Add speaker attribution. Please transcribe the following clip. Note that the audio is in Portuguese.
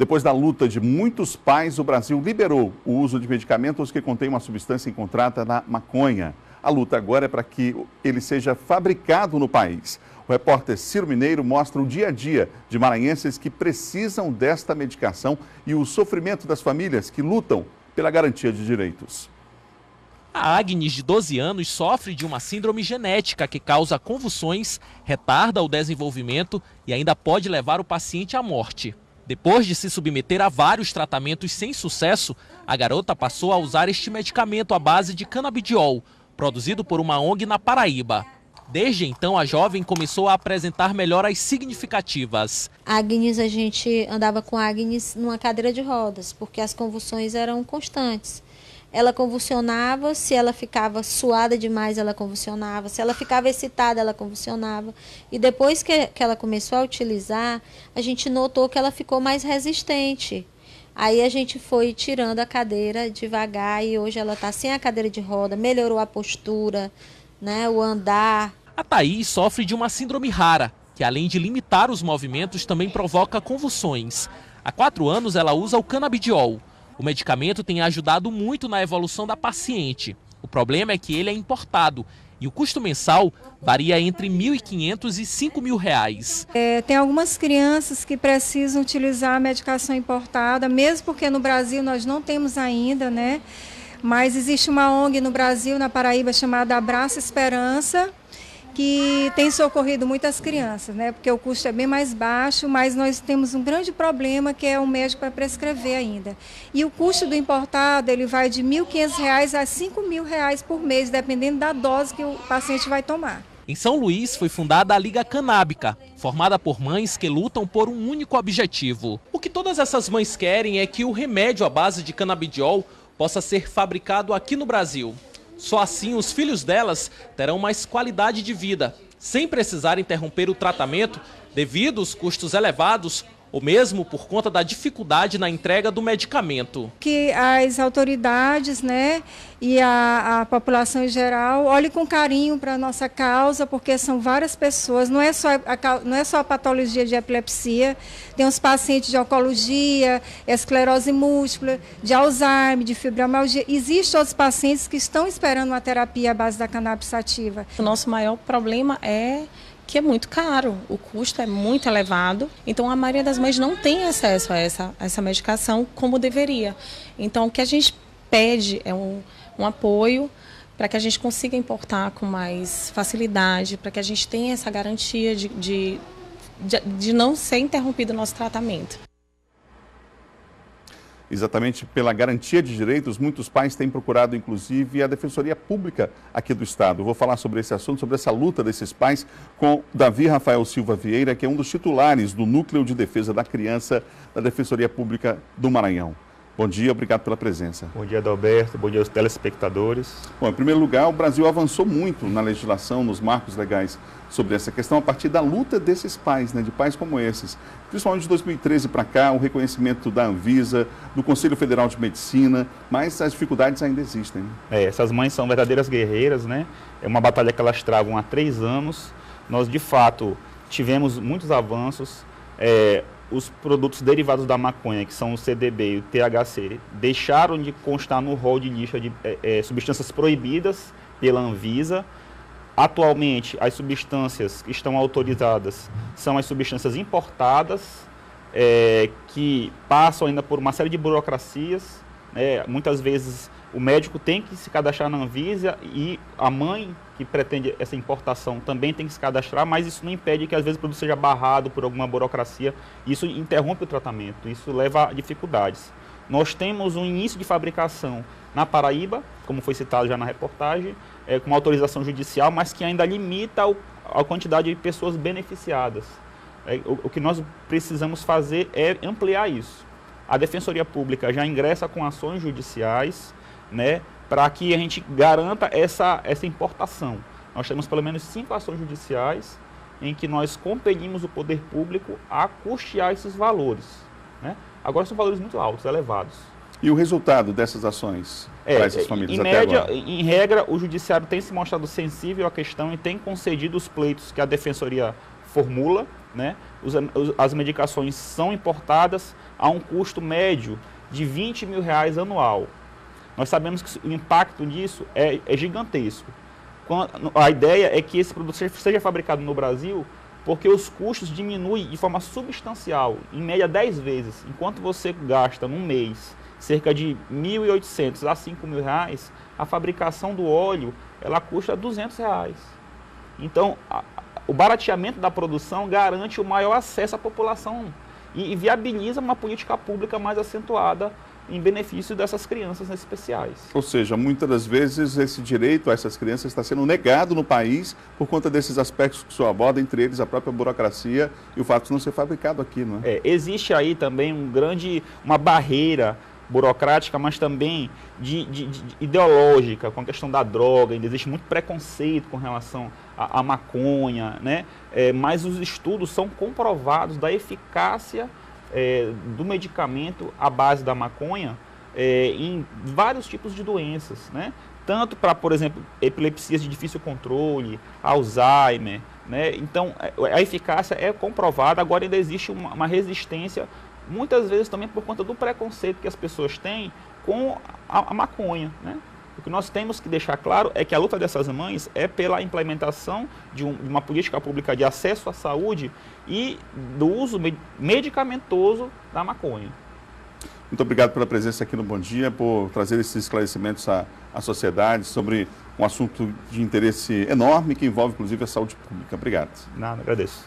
Speaker 1: Depois da luta de muitos pais, o Brasil liberou o uso de medicamentos que contêm uma substância encontrada na maconha. A luta agora é para que ele seja fabricado no país. O repórter Ciro Mineiro mostra o dia a dia de maranhenses que precisam desta medicação e o sofrimento das famílias que lutam pela garantia de direitos.
Speaker 2: A Agnes, de 12 anos, sofre de uma síndrome genética que causa convulsões, retarda o desenvolvimento e ainda pode levar o paciente à morte. Depois de se submeter a vários tratamentos sem sucesso, a garota passou a usar este medicamento à base de canabidiol, produzido por uma ONG na Paraíba. Desde então, a jovem começou a apresentar melhoras significativas.
Speaker 3: A gente andava com a Agnes numa cadeira de rodas, porque as convulsões eram constantes. Ela convulsionava, se ela ficava suada demais, ela convulsionava. Se ela ficava excitada, ela convulsionava. E depois que ela começou a utilizar, a gente notou que ela ficou mais resistente. Aí a gente foi tirando a cadeira devagar e hoje ela está sem a cadeira de roda, melhorou a postura, né, o andar.
Speaker 2: A Thaís sofre de uma síndrome rara, que além de limitar os movimentos, também provoca convulsões. Há 4 anos ela usa o canabidiol. O medicamento tem ajudado muito na evolução da paciente. O problema é que ele é importado e o custo mensal varia entre R$ 1.500 e R$ 5.000.
Speaker 4: Tem algumas crianças que precisam utilizar a medicação importada, mesmo porque no Brasil nós não temos ainda, né? Mas existe uma ONG no Brasil, na Paraíba, chamada Abraça Esperança, que tem socorrido muitas crianças, né? Porque o custo é bem mais baixo, mas nós temos um grande problema que é o médico para prescrever ainda. E o custo do importado, ele vai de R$ 1.500 a R$ 5.000 por mês, dependendo da dose que o paciente vai tomar.
Speaker 2: Em São Luís foi fundada a Liga Canábica, formada por mães que lutam por um único objetivo. O que todas essas mães querem é que o remédio à base de canabidiol possa ser fabricado aqui no Brasil. Só assim os filhos delas terão mais qualidade de vida, sem precisar interromper o tratamento devido aos custos elevados ou mesmo por conta da dificuldade na entrega do medicamento.
Speaker 4: Que as autoridades, né, e a população em geral olhem com carinho para a nossa causa, porque são várias pessoas, não é só a patologia de epilepsia, tem os pacientes de oncologia, esclerose múltipla, de Alzheimer, de fibromialgia. Existem outros pacientes que estão esperando uma terapia à base da cannabis sativa.
Speaker 5: O nosso maior problema é que é muito caro, o custo é muito elevado, então a maioria das mães não tem acesso a essa medicação como deveria. Então o que a gente pede é um apoio para que a gente consiga importar com mais facilidade, para que a gente tenha essa garantia de não ser interrompido o nosso tratamento.
Speaker 1: Exatamente pela garantia de direitos, muitos pais têm procurado, inclusive, a Defensoria Pública aqui do Estado. Eu vou falar sobre esse assunto, sobre essa luta desses pais, com Davi Rafael Silva Vieira, que é um dos titulares do Núcleo de Defesa da Criança da Defensoria Pública do Maranhão. Bom dia, obrigado pela presença.
Speaker 6: Bom dia, Adalberto. Bom dia aos telespectadores.
Speaker 1: Bom, em primeiro lugar, o Brasil avançou muito na legislação, nos marcos legais sobre essa questão, a partir da luta desses pais, né, de pais como esses. Principalmente de 2013 para cá, o reconhecimento da Anvisa, do Conselho Federal de Medicina, mas as dificuldades ainda existem.
Speaker 6: Essas mães são verdadeiras guerreiras, né? É uma batalha que elas travam há 3 anos. Nós, de fato, tivemos muitos avanços. Os produtos derivados da maconha, que são o CDB e o THC, deixaram de constar no rol de lista de substâncias proibidas pela Anvisa. Atualmente, as substâncias que estão autorizadas são as substâncias importadas, que passam ainda por uma série de burocracias. Muitas vezes o médico tem que se cadastrar na Anvisa e a mãe que pretende essa importação também tem que se cadastrar, mas isso não impede que às vezes o produto seja barrado por alguma burocracia. Isso interrompe o tratamento, isso leva a dificuldades. Nós temos um início de fabricação na Paraíba, como foi citado já na reportagem, com uma autorização judicial, mas que ainda limita a quantidade de pessoas beneficiadas. O que nós precisamos fazer é ampliar isso. A Defensoria Pública já ingressa com ações judiciais, né, para que a gente garanta essa importação. Nós temos pelo menos 5 ações judiciais em que nós compelimos o poder público a custear esses valores, né? Agora são valores muito altos, elevados.
Speaker 1: E o resultado dessas ações para essas famílias até agora?
Speaker 6: Em regra, o Judiciário tem se mostrado sensível à questão e tem concedido os pleitos que a Defensoria formula, né? As medicações são importadas a um custo médio de R$20 mil anual. Nós sabemos que o impacto disso é gigantesco. A ideia é que esse produto seja fabricado no Brasil porque os custos diminuem de forma substancial, em média 10 vezes. Enquanto você gasta num mês cerca de R$1.800 a R$5.000, a fabricação do óleo ela custa R$200. Então, o barateamento da produção garante o maior acesso à população e viabiliza uma política pública mais acentuada em benefício dessas crianças especiais.
Speaker 1: Ou seja, muitas das vezes esse direito a essas crianças está sendo negado no país por conta desses aspectos que o senhor aborda, entre eles a própria burocracia e o fato de não ser fabricado aqui, não é?
Speaker 6: Existe aí também uma barreira burocrática, mas também ideológica, com a questão da droga. Ainda existe muito preconceito com relação à maconha, né? Mas os estudos são comprovados da eficácia do medicamento à base da maconha em vários tipos de doenças, né? Tanto para, por exemplo, epilepsias de difícil controle, Alzheimer, né? Então, a eficácia é comprovada. Agora ainda existe uma resistência, muitas vezes também por conta do preconceito que as pessoas têm com a maconha, né? O que nós temos que deixar claro é que a luta dessas mães é pela implementação de uma política pública de acesso à saúde e do uso medicamentoso da maconha.
Speaker 1: Muito obrigado pela presença aqui no Bom Dia, por trazer esses esclarecimentos à sociedade sobre um assunto de interesse enorme que envolve, inclusive, a saúde pública. Obrigado.
Speaker 6: Nada, agradeço.